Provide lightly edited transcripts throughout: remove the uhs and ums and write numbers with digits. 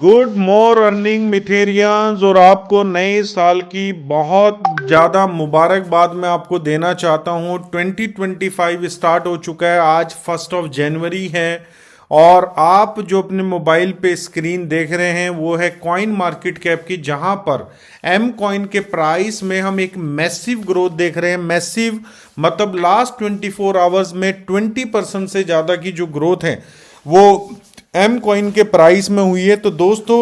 Good more earning मिथेरियंस और आपको नए साल की बहुत ज़्यादा मुबारकबाद मैं आपको देना चाहता हूँ। 2025 स्टार्ट हो चुका है। आज 1 जनवरी है और आप जो अपने मोबाइल पे स्क्रीन देख रहे हैं वो है कॉइन मार्केट कैप की, जहां पर एम कॉइन के प्राइस में हम एक मैसिव ग्रोथ देख रहे हैं। मैसिव मतलब लास्ट 24 आवर्स में 20% से ज़्यादा की जो ग्रोथ है वो एम कॉइन के प्राइस में हुई है। तो दोस्तों,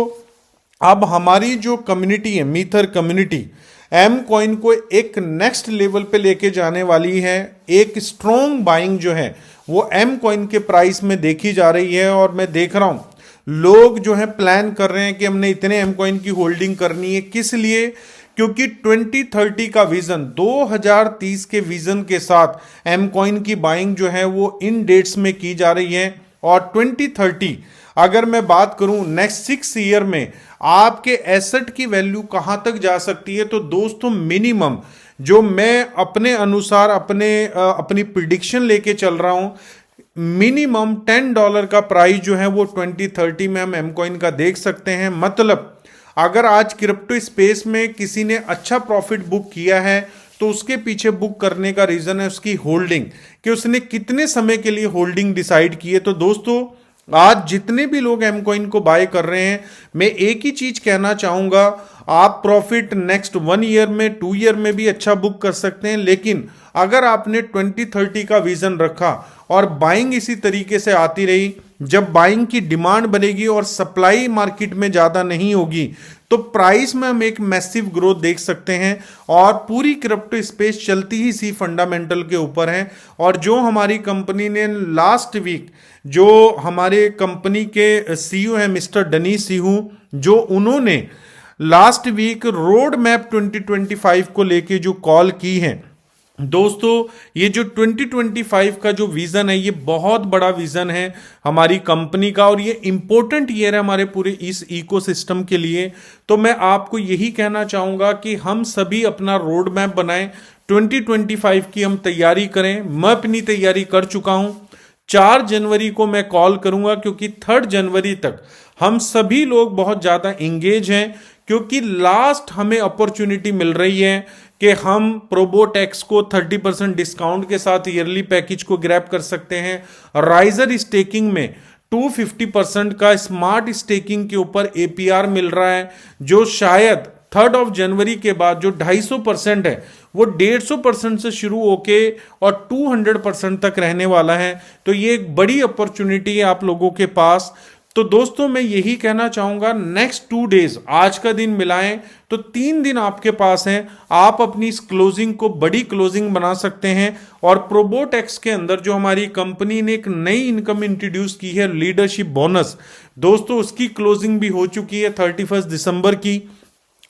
अब हमारी जो कम्युनिटी है, मीथर कम्युनिटी, एम कॉइन को एक नेक्स्ट लेवल पे लेके जाने वाली है। एक स्ट्रॉन्ग बाइंग जो है वो एम कॉइन के प्राइस में देखी जा रही है और मैं देख रहा हूं लोग जो है प्लान कर रहे हैं कि हमने इतने एम कॉइन की होल्डिंग करनी है। किस लिए? क्योंकि 2030 का विजन, 2030 के विजन के साथ एम कॉइन की बाइंग जो है वो इन डेट्स में की जा रही है। और 2030 अगर मैं बात करूं नेक्स्ट 6 ईयर में आपके एसेट की वैल्यू कहां तक जा सकती है, तो दोस्तों मिनिमम जो मैं अपने अनुसार अपनी प्रिडिक्शन लेके चल रहा हूं, मिनिमम $10 का प्राइस जो है वो 2030 में हम एम कॉइन का देख सकते हैं। मतलब अगर आज क्रिप्टो स्पेस में किसी ने अच्छा प्रॉफिट बुक किया है तो उसके पीछे बुक करने का रीजन है उसकी होल्डिंग, कि उसने कितने समय के लिए होल्डिंग डिसाइड की है। तो दोस्तों, आज जितने भी लोग एम कॉइन को बाय कर रहे हैं, मैं एक ही चीज कहना चाहूंगा, आप प्रॉफिट नेक्स्ट 1 ईयर में 2 ईयर में भी अच्छा बुक कर सकते हैं। लेकिन अगर आपने 2030 का विजन रखा और बाइंग इसी तरीके से आती रही, जब बाइंग की डिमांड बनेगी और सप्लाई मार्केट में ज्यादा नहीं होगी, तो प्राइस में हम एक मैसिव ग्रोथ देख सकते हैं। और पूरी क्रिप्टो स्पेस चलती ही सी फंडामेंटल के ऊपर है। और जो हमारी कंपनी ने लास्ट वीक, जो हमारे कंपनी के सीईओ हैं मिस्टर डनी सिहू, जो उन्होंने लास्ट वीक रोड मैप 2025 को लेके जो कॉल की है, दोस्तों ये जो 2025 का जो विजन है ये बहुत बड़ा विजन है हमारी कंपनी का और ये इंपॉर्टेंट ईयर है हमारे पूरे इस इकोसिस्टम के लिए। तो मैं आपको यही कहना चाहूंगा कि हम सभी अपना रोड मैप बनाएं, 2025 की हम तैयारी करें। मैं अपनी तैयारी कर चुका हूं। 4 जनवरी को मैं कॉल करूंगा, क्योंकि 3 जनवरी तक हम सभी लोग बहुत ज्यादा इंगेज हैं, क्योंकि लास्ट हमें अपॉर्चुनिटी मिल रही है कि हम प्रोबोटेक्स को 30% डिस्काउंट के साथ ईयरली पैकेज को ग्रैब कर सकते हैं। राइजर स्टेकिंग में 250% का स्मार्ट स्टेकिंग के ऊपर एपीआर मिल रहा है, जो शायद 3 जनवरी के बाद जो 250% है वो 150% से शुरू होके और 200% तक रहने वाला है। तो ये एक बड़ी अपॉर्चुनिटी है आप लोगों के पास। तो दोस्तों, मैं यही कहना चाहूंगा, नेक्स्ट 2 डेज, आज का दिन मिलाएं तो 3 दिन आपके पास हैं। आप अपनी इस क्लोजिंग को बड़ी क्लोजिंग बना सकते हैं। और प्रोबोटेक्स के अंदर जो हमारी कंपनी ने एक नई इनकम इंट्रोड्यूस की है, लीडरशिप बोनस, दोस्तों उसकी क्लोजिंग भी हो चुकी है 31 दिसंबर की।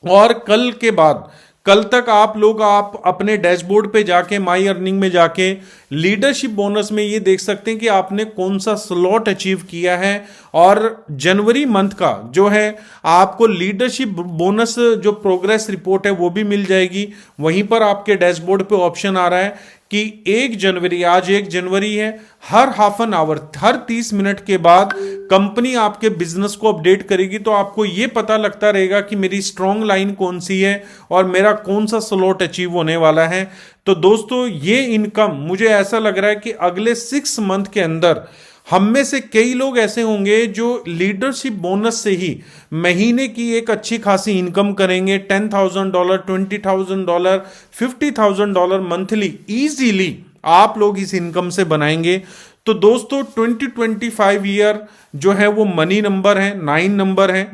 और कल के बाद, कल तक आप अपने डैशबोर्ड पे जाके माई अर्निंग में जाके लीडरशिप बोनस में ये देख सकते हैं कि आपने कौन सा स्लॉट अचीव किया है। और जनवरी मंथ का जो है आपको लीडरशिप बोनस जो प्रोग्रेस रिपोर्ट है वो भी मिल जाएगी। वहीं पर आपके डैशबोर्ड पे ऑप्शन आ रहा है कि 1 जनवरी, आज 1 जनवरी है, हर हाफ एन आवर, हर 30 मिनट के बाद कंपनी आपके बिजनेस को अपडेट करेगी। तो आपको यह पता लगता रहेगा कि मेरी स्ट्रॉन्ग लाइन कौन सी है और मेरा कौन सा स्लॉट अचीव होने वाला है। तो दोस्तों, ये इनकम मुझे ऐसा लग रहा है कि अगले 6 मंथ के अंदर हम में से कई लोग ऐसे होंगे जो लीडरशिप बोनस से ही महीने की एक अच्छी खासी इनकम करेंगे। $10,000, $20,000, $50,000 मंथली इजीली आप लोग इस इनकम से बनाएंगे। तो दोस्तों, 2025 ईयर जो है वो मनी नंबर है, 9 नंबर है।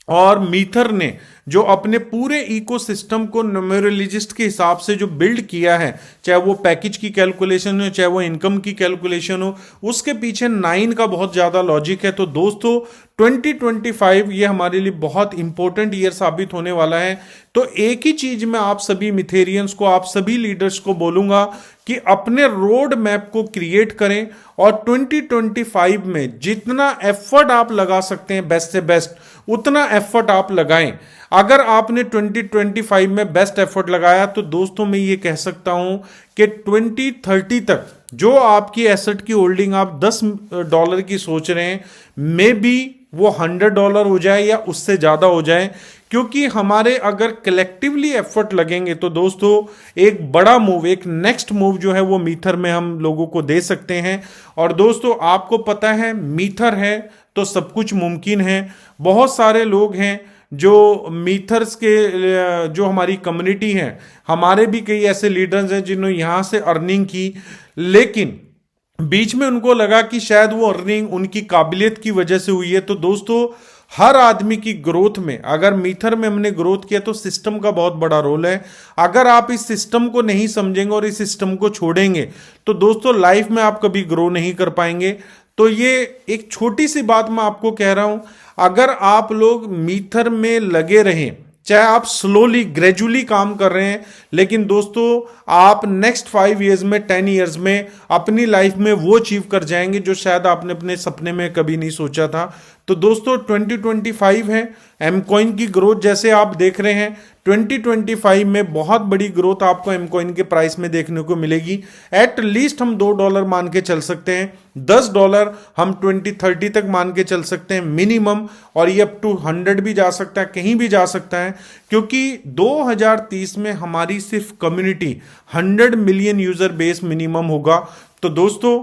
और मीथर ने जो अपने पूरे इकोसिस्टम को न्यूमेरोलॉजिस्ट के हिसाब से जो बिल्ड किया है, चाहे वो पैकेज की कैलकुलेशन हो, चाहे वो इनकम की कैलकुलेशन हो, उसके पीछे 9 का बहुत ज्यादा लॉजिक है। तो दोस्तों, 2025 ये हमारे लिए बहुत इंपॉर्टेंट ईयर साबित होने वाला है। तो एक ही चीज मैं आप सभी मिथेरियंस को, आप सभी लीडर्स को बोलूंगा कि अपने रोड मैप को क्रिएट करें और 2025 में जितना एफर्ट आप लगा सकते हैं बेस्ट से बेस्ट, उतना एफर्ट आप लगाएं। अगर आपने 2025 में बेस्ट एफर्ट लगाया तो दोस्तों, मैं ये कह सकता हूं कि 2030 तक जो आपकी एसेट की होल्डिंग आप $10 की सोच रहे हैं, मे बी वो $100 हो जाए या उससे ज़्यादा हो जाए, क्योंकि हमारे अगर कलेक्टिवली एफर्ट लगेंगे तो दोस्तों एक बड़ा मूव, एक नेक्स्ट मूव जो है वो मीथर में हम लोगों को दे सकते हैं। और दोस्तों आपको पता है मीथर है तो सब कुछ मुमकिन है। बहुत सारे लोग हैं जो मीथर्स के, जो हमारी कम्युनिटी है, हमारे भी कई ऐसे लीडर्स हैं जिन्होंने यहाँ से अर्निंग की, लेकिन बीच में उनको लगा कि शायद वो अर्निंग उनकी काबिलियत की वजह से हुई है। तो दोस्तों हर आदमी की ग्रोथ में, अगर मीथर में हमने ग्रोथ किया तो सिस्टम का बहुत बड़ा रोल है। अगर आप इस सिस्टम को नहीं समझेंगे और इस सिस्टम को छोड़ेंगे तो दोस्तों लाइफ में आप कभी ग्रो नहीं कर पाएंगे। तो ये एक छोटी सी बात मैं आपको कह रहा हूं, अगर आप लोग मीथर में लगे रहें, चाहे आप स्लोली ग्रेजुअली काम कर रहे हैं, लेकिन दोस्तों आप नेक्स्ट 5 इयर्स में, 10 इयर्स में अपनी लाइफ में वो अचीव कर जाएंगे जो शायद आपने अपने सपने में कभी नहीं सोचा था। तो दोस्तों 2025 है, एमकॉइन की ग्रोथ जैसे आप देख रहे हैं 2025 में बहुत बड़ी ग्रोथ आपको एमकॉइन के प्राइस में देखने को मिलेगी। एट लीस्ट हम $2 मान के चल सकते हैं, $10 हम 2030 तक मान के चल सकते हैं मिनिमम, और ये अप टू 100 भी जा सकता है, कहीं भी जा सकता है, क्योंकि 2030 में हमारी सिर्फ community 100 million user base minimum होगा। तो दोस्तों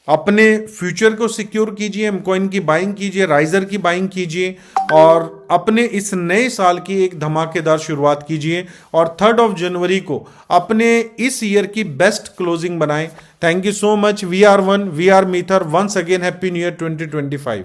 अपने फ्यूचर को सिक्योर कीजिए, एमकॉइन की बाइंग कीजिए, राइजर की बाइंग कीजिए, और अपने इस नए साल की एक धमाकेदार शुरुआत कीजिए, और 3 जनवरी को अपने इस ईयर की बेस्ट क्लोजिंग बनाएं। Thank you so much. We are one, we are मीथर। Once again happy new year 2025।